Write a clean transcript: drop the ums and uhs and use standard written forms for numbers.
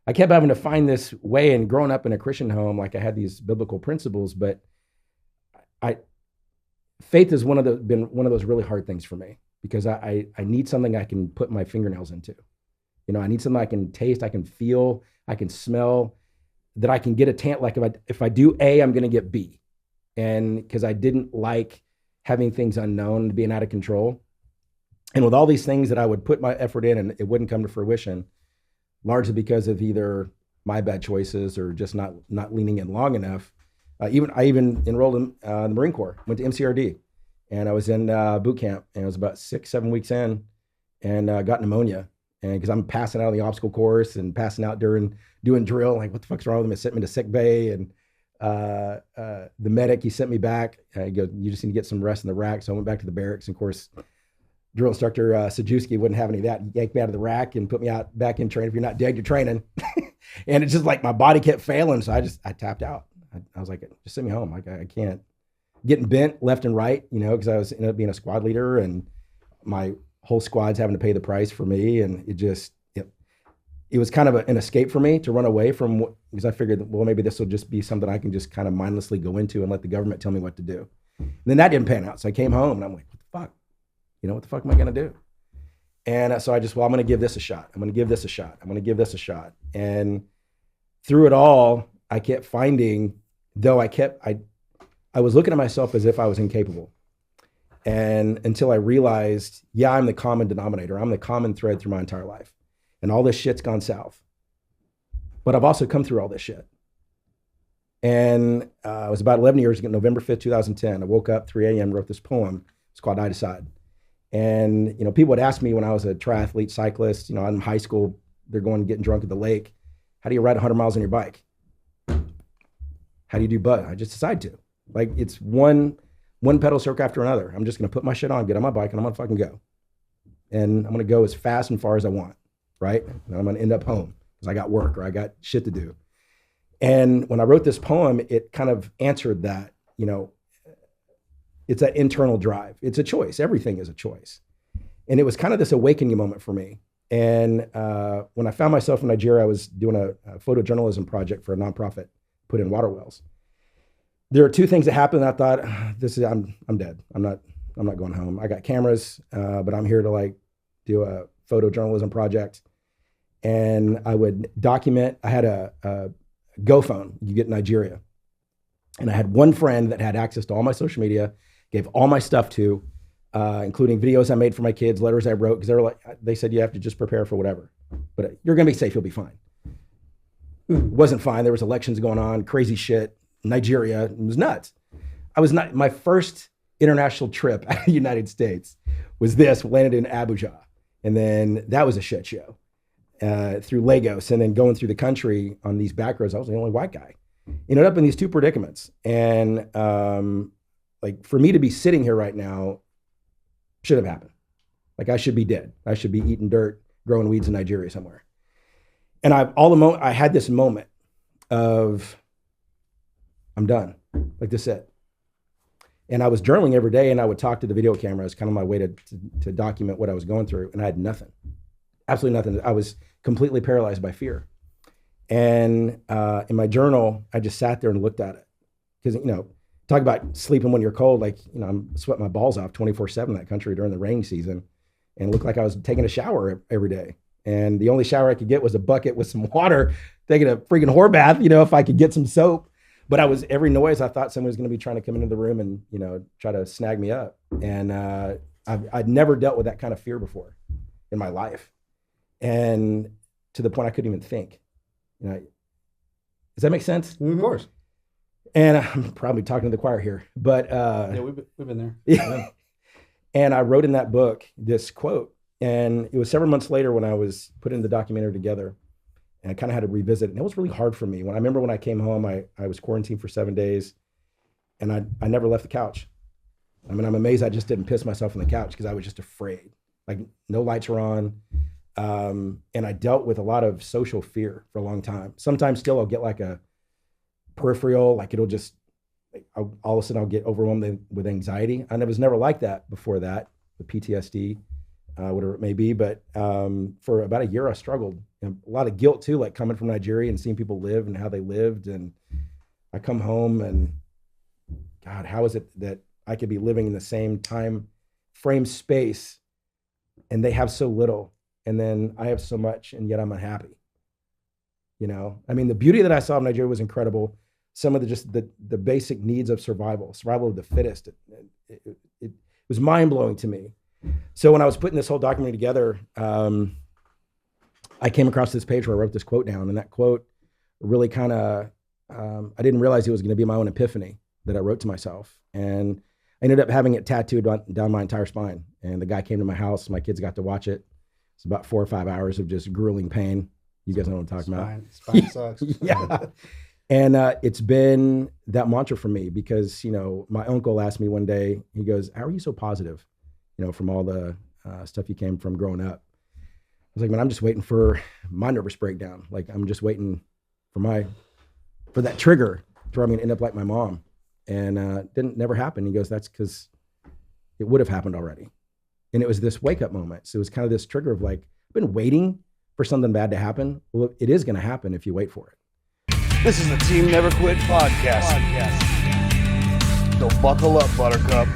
I kept having to find this way, and growing up in a Christian home, like I had these biblical principles, but faith has been one of those really hard things for me, because I need something I can put my fingernails into. I need something I can taste, I can feel, I can smell, that I can get like if I do A, I'm going to get B. And because I didn't like having things unknown, being out of control. And with all these things that I would put my effort in and it wouldn't come to fruition, largely because of either my bad choices or just not leaning in long enough. I even enrolled in the Marine Corps, went to MCRD, and I was in boot camp, and it was about 6-7 weeks in, and got pneumonia. And because I'm passing out on the obstacle course and passing out during doing drill, like, what the fuck's wrong with me? They sent me to sick bay, and the medic, he sent me back. He goes, you just need to get some rest in the rack. So I went back to the barracks, and of course, drill instructor Sajewski wouldn't have any of that. He yanked me out of the rack and put me out back in training. If you're not dead, you're training. And it's just like my body kept failing, so I tapped out. I was like, just send me home. Like, I can't. Getting bent left and right, because I ended up being a squad leader, and my whole squad's having to pay the price for me. And it was kind of an escape for me to run away from, because I figured, well, maybe this will just be something I can just kind of mindlessly go into and let the government tell me what to do. And then that didn't pan out. So I came home, and I'm like, what the fuck? What the fuck am I going to do? And so I'm going to give this a shot. I'm going to give this a shot. I'm going to give this a shot. And through it all, I kept finding, though I was looking at myself as if I was incapable. And until I realized, I'm the common denominator. I'm the common thread through my entire life. And all this shit's gone south. But I've also come through all this shit. And it was about 11 years ago, November 5th, 2010. I woke up 3 a.m., wrote this poem. It's called I Decide. And, people would ask me when I was a triathlete cyclist, I'm in high school, they're going getting drunk at the lake. How do you ride 100 miles on your bike? How do you do butt? I just decide to. Like, it's one pedal stroke after another. I'm just going to put my shit on, get on my bike, and I'm going to fucking go. And I'm going to go as fast and far as I want, right? And I'm going to end up home because I got work or I got shit to do. And when I wrote this poem, it kind of answered that, it's that internal drive. It's a choice. Everything is a choice. And it was kind of this awakening moment for me. And when I found myself in Nigeria, I was doing a photojournalism project for a nonprofit, put in water wells. There are two things that happened. I thought, I'm dead. I'm not going home. I got cameras, but I'm here to do a photojournalism project. And I would document. I had a Go phone you get in Nigeria. And I had one friend that had access to all my social media, gave all my stuff to, including videos I made for my kids, letters I wrote, because they said you have to just prepare for whatever. But you're going to be safe. You'll be fine. It wasn't fine. There was elections going on, crazy shit. Nigeria, it was nuts. My first international trip out of the United States was landed in Abuja. And then that was a shit show through Lagos. And then going through the country on these back roads, I was the only white guy. Ended up in these two predicaments. And for me to be sitting here right now should have happened. Like, I should be dead. I should be eating dirt, growing weeds in Nigeria somewhere. And I had this moment of, I'm done. Like, this is it. And I was journaling every day, and I would talk to the video camera as kind of my way to document what I was going through. And I had nothing, absolutely nothing. I was completely paralyzed by fear. And in my journal, I just sat there and looked at it. Because, talk about sleeping when you're cold. I'm sweating my balls off 24/7 in that country during the rainy season. And it looked like I was taking a shower every day. And the only shower I could get was a bucket with some water, taking a freaking whore bath, if I could get some soap. But every noise, I thought someone was going to be trying to come into the room and, try to snag me up. And I'd never dealt with that kind of fear before in my life. And to the point I couldn't even think. Does that make sense? Of course. And I'm probably talking to the choir here, but yeah, we've been there. Yeah. And I wrote in that book this quote, and it was several months later when I was putting the documentary together, and I kind of had to revisit it. And it was really hard for me. I remember when I came home, I was quarantined for 7 days, and I never left the couch. I'm amazed I just didn't piss myself on the couch because I was just afraid. Like, no lights were on. And I dealt with a lot of social fear for a long time. Sometimes still I'll get like a peripheral, it'll just, all of a sudden I'll get overwhelmed with anxiety. And it was never like that before that, with PTSD. whatever it may be. But for about a year, I struggled. And a lot of guilt too, like coming from Nigeria and seeing people live and how they lived. And I come home and God, how is it that I could be living in the same time frame space and they have so little and then I have so much and yet I'm unhappy. You know, I mean, the beauty that I saw in Nigeria was incredible. Some of the basic needs of survival of the fittest. It was mind blowing to me. So when I was putting this whole documentary together, I came across this page where I wrote this quote down, and that quote really kind of, I didn't realize it was going to be my own epiphany that I wrote to myself. And I ended up having it tattooed down my entire spine. And the guy came to my house. My kids got to watch it. It's about 4 or 5 hours of just grueling pain. You guys know what I'm talking about. Spine sucks. Yeah. And it's been that mantra for me because, you know, my uncle asked me one day, he goes, how are you so positive, you know, from all the stuff you came from growing up? I was like, man, I'm just waiting for my nervous breakdown. Like, I'm just waiting for that trigger to where I'm going to end up like my mom. And didn't never happen. He goes, that's because it would have happened already. And it was this wake up moment. So it was kind of this trigger of like, I've been waiting for something bad to happen. Well, it is going to happen if you wait for it. This is the Team Never Quit podcast. So buckle up, Buttercup.